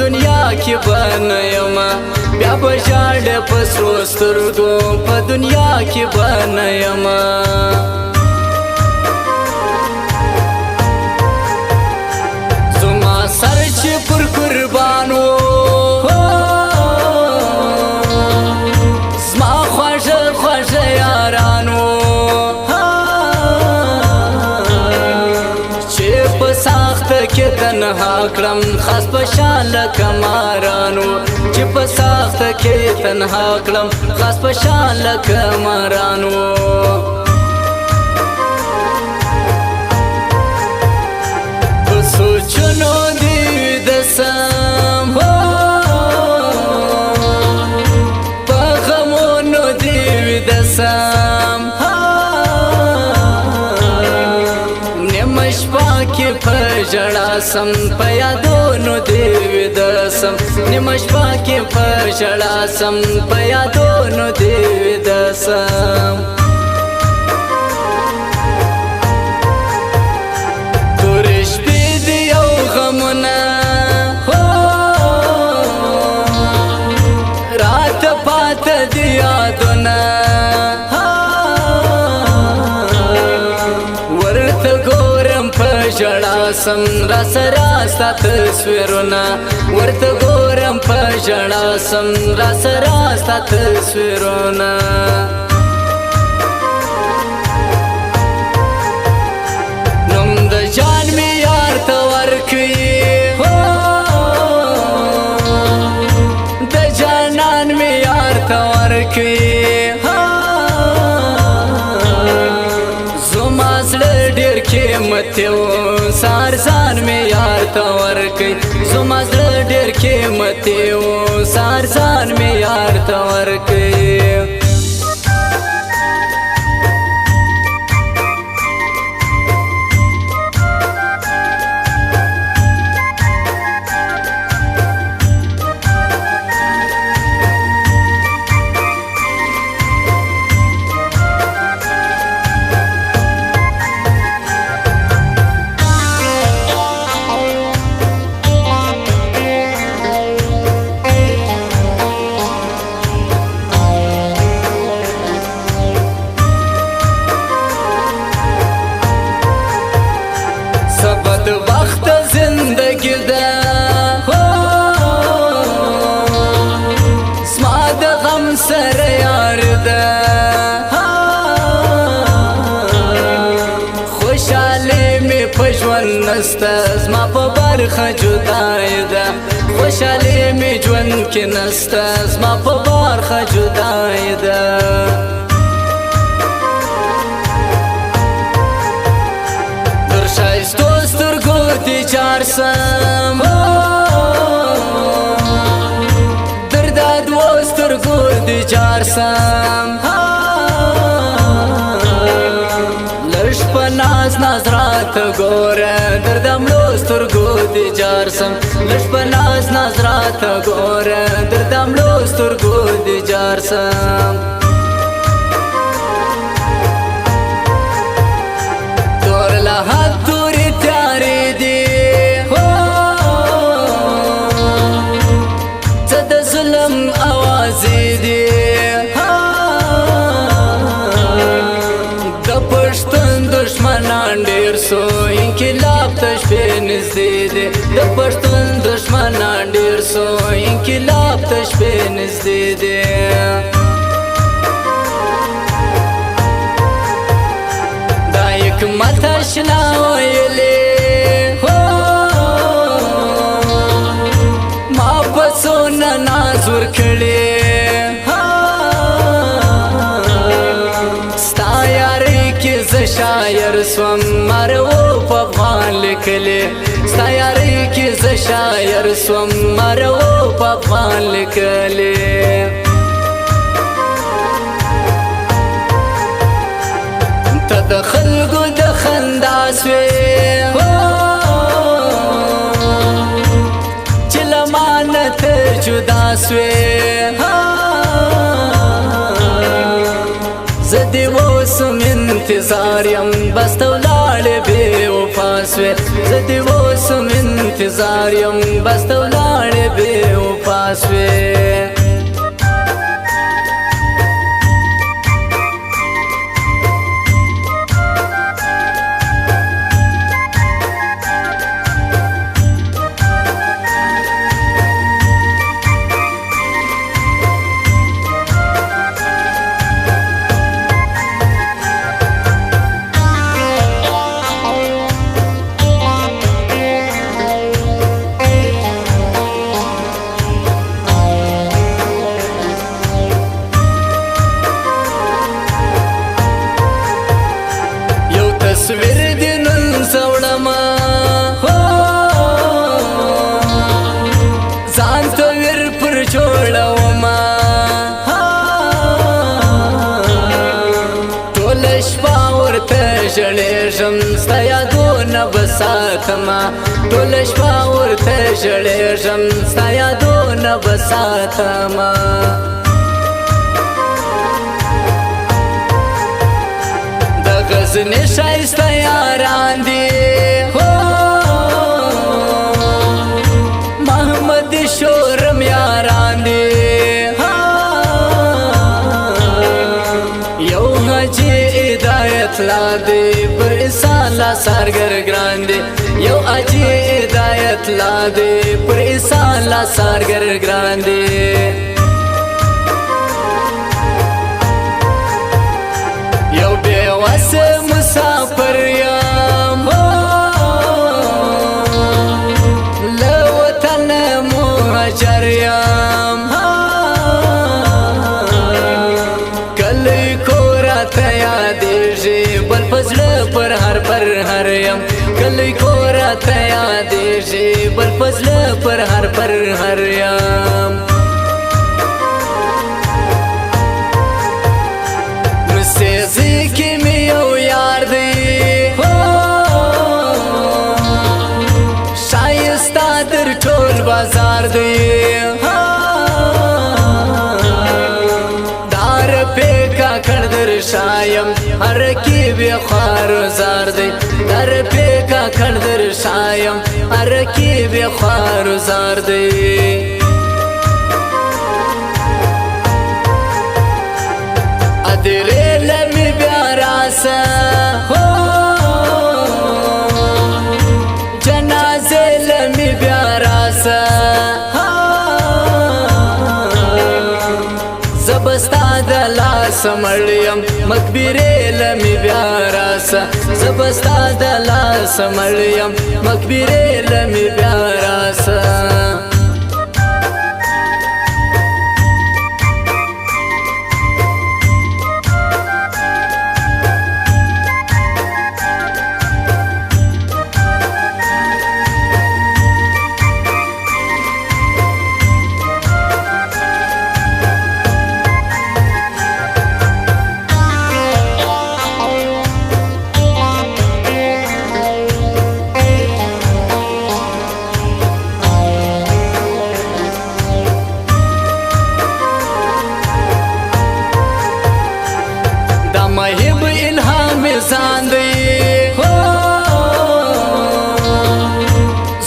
دنیا کې بنیم بیا به ژاړې په سرو سترګو په دنیا کې بنیم زما سر چې پر قربان و زما خوږه خوږه یارانو چې په ساخته کې تنها کړم خاص په شان لکه مارانو چې په ساخته کې تنها کړم خاص په شان لکه مارانو په سوچونو دې ویده سم په غمونو دې ویده سم نیمه شپه کې په ژړا سم په یادونو دې ویده سم نیمه شپه کې په ژړا سم په یادونو دې ویده سم تورې شپې دې یو غمونه راته پاته دي یادونه ورته ګورم په ژړا سم را سره ستا تصویرونه ورته ګورم په ژړا سم را سره ستا تصویرونه نوم د جان مې یار ته ورکړي د جانان مې یار ته ورکړي زما زړه ډېر قیمتي و سار ځان مې یار ته ورکړي زما زړه ډېر قیمتي و سار ځان مې یار ته ورکړي د وخت زندگی ده زما د غم سره یار ده خوشحالي مې په ژوند نسته زما په برخه جدای ده خوشحالي مې ژوند کې نسته زما په برخه جدای ده ښایستو سترګو دې جار سم در دادو سترګو دې جار سم لږ په ناز ناز راته ګوره در دمړو سترګو دې جار سم لږ په ناز ناز راته ګوره در دمړو سترګو دې جار سم لحد تورې تیارې دي څه د ظلم اوازې دي د پښتون دشمنان ډېر سو انقلاب ته شپې نږدې دي د پښتون دشمنان ډېر سو انقلاب ته شپې نږدې دي حکمت اشنا ویلې ما په څونه ناز ورکړې ستا یارۍ کې زه شاعر سوم مرو په افغان لیکلې ستا یارۍ کې زه شاعر سوم مرو په افغان لیکلې ته د خلکو د خندا سوې چې له مانه ته جدا سوې زه دې اوسم انتظار یم بس ته ولاړې بې وفا سوې زه دې اوسم انتظار یم بسته ولاړې بې وفا سوې تصویر دی نن سوړما ځان ته ور پر جوړوما ټوله شپه ورته ژړېږم ستا یادونه به ساتمه ټوله شپه ورته ژړېږم ستا یادونه به ساتمه غزنی شایسته یاران دی محمد شورم یاران دی یو حاجی هدایت لا دی پر ایسالا سارگر گران دی یو حاجی هدایت لا دی پر ایسالا سارگر گران دی واسه مسافر یم له وطن مهاجر یم کلی کورا ته یادېږي بل په زړه پر هر یم کلی کورا ته یادېږي بل په زړه پر هر یم مسیزی کی می یو یار دی شایسته در ټول بازار دی دار پیکا کړ در شایم هر کی بی خوار زار دی دار پیکا کړ در شایم هر کی بی خوار زار دی ادری لمی بیا راسه جنازه لمی بیا راسه زبستا د لاس مړیم مقبره لمی بیا راسه زبستا د لاس مړیم مقبره لمی بیا راسه مهیب الهام ځان دی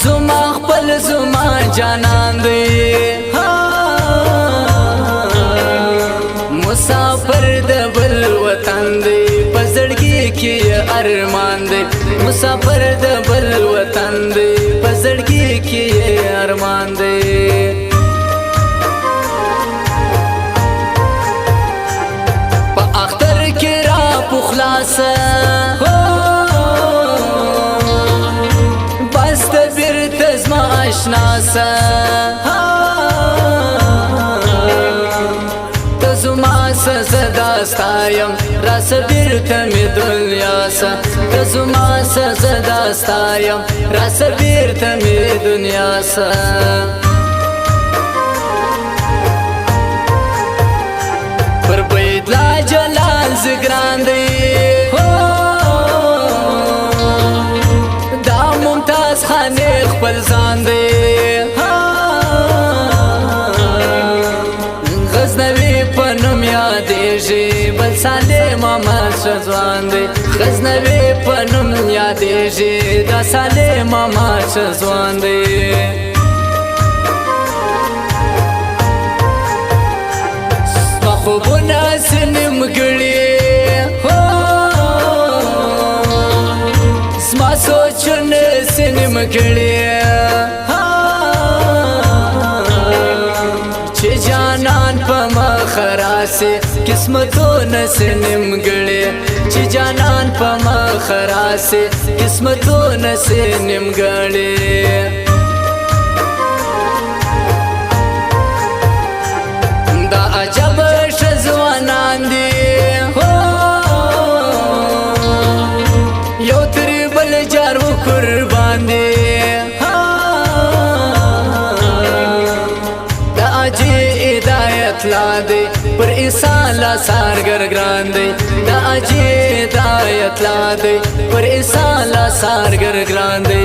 زما خپل زما جانان دی مسافر د بل وطن دی په زړګي کې ارمان دی مسافر د بل وطن دی په زړګي کې ارمان دی خلاصه بس ته بیرته زما اشناسه ته زما څه زه ستایم راسه بیرته مې دنیا سه ته زما څه زه ستایم راسه بیرته مې دنیا سه پر بیت لا جلال زګران دی دا ممتاز خانې خپل ځان دی غزنوي په نوم یادېږي بل صالح محمد شاه ځوان دی غزنوي په نوم یادېږي د دا سالم ماما چې ځوان دی ستا خوبونه سنم ګړي زما سوچونه سنم ګړي چې جانان په مخ راسي قسمتونه سنم ګړي چې جانان په مخ راسي قسمتونه سنم ګړي دا عجب ځوانان دي یو تر بل جار و قربان دي دا اجي هدایت لا دی پر انسان لا سارګر ګران دی دا اجي هدایت لا دی پر انسان لا سارګر ګران دی